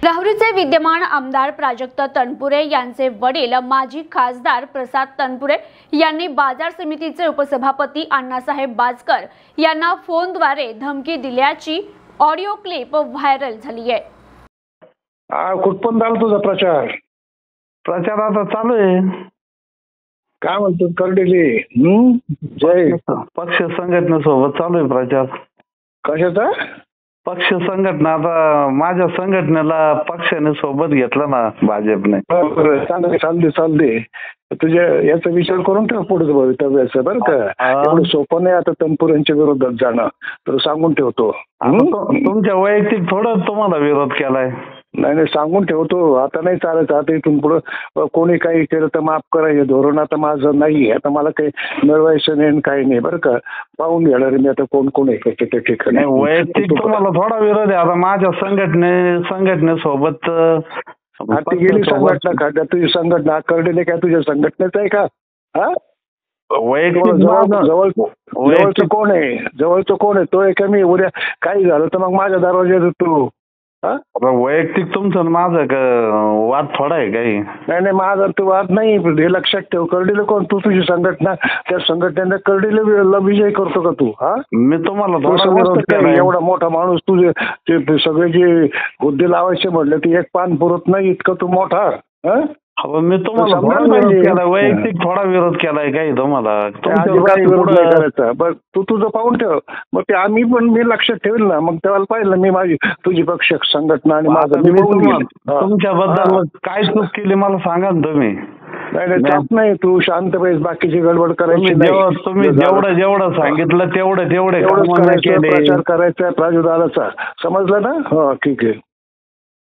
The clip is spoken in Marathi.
राहुरीचे विद्यमान आमदार प्राजक्त तनपुरे यांचे वडील माजी खासदार प्रसाद तनपुरे यांनी बाजार समितीचे उपसभापती अण्णासाहेब बाजकर यांना फोनद्वारे धमकी दिल्याची ऑडिओ क्लिप व्हायरल झाली आहे। कुठपर्यंत आला तुझा प्रचार आता चालू आहे। काय म्हणतो करडेले? जय पक्ष संघटनेसोबत चालू आहे प्रचार। कशाचा पक्ष संघटना? आता माझ्या संघटनेला पक्षाने सोबत घेतलं ना भाजपने। चालते तुझ्या याचा विचार करून ठेव पुढे भवितव्याचं बरं का। एवढं सोपं नाही आता तनपुरेंच्या विरोधात जाणं, तर सांगून ठेवतो। तुमच्या वैयक्तिक थोडं तुम्हाला विरोध केलाय? नाही सांगून ठेवतो, आता नाही चालायचं। आता इथून पुढे कोणी काही केलं तर माफ करा, हे धोरण आता माझं नाही। आता मला काही मिळवायचं नाही काही नाही बरं का। पाहून घेणार मी आता कोण कोण आहे त्या ठिकाणी। वैयक्तिक तुम्हाला थोडा विरोध आहे। आता माझ्या संघटनेसोबत ती गेली संघटना खड्ड्यात। तुझी संघटना करडेले काय तुझ्या संघटनेच आहे का? हा जवळचं कोण आहे? जवळचं कोण आहे? तो आहे का मी? उद्या काही झालं तर मग माझ्या दरवाज्यात तू वैयक्तिक तुमचं माझं वाद थोडा आहे काही? नाही माझा तो वाद नाही, हे लक्षात ठेव। करडेले कोण? तू तुझी संघटना, त्या संघटनेने करडेले विजय करतो का तू? हा मी तुम्हाला एवढा मोठा माणूस, तुझे सगळे जे हुद्दे लावायचे म्हटले ते एक पान पुरत नाही इतकं तू मोठा। मी तुम्हाला विरोध केला, वैयक्तिक थोडा विरोध केलाय काही तुम्हाला? विरोध नाही करायचा। बरं तू तुझं पाहून ठेव, मग ते मी लक्षात ठेवेल ना। मग तेव्हा पाहिलं मी माझी तुझी पक्ष संघटना आणि माझं तुमच्याबद्दल काय चूक केली मला सांगा ना तुम्ही? नाही तू शांत पाहिजे, बाकीची गडबड करायची नाही। तुम्ही जेवढं सांगितलं तेवढे प्रचार करायचा प्राजूदाराचा, समजलं ना? हो ठीक आहे।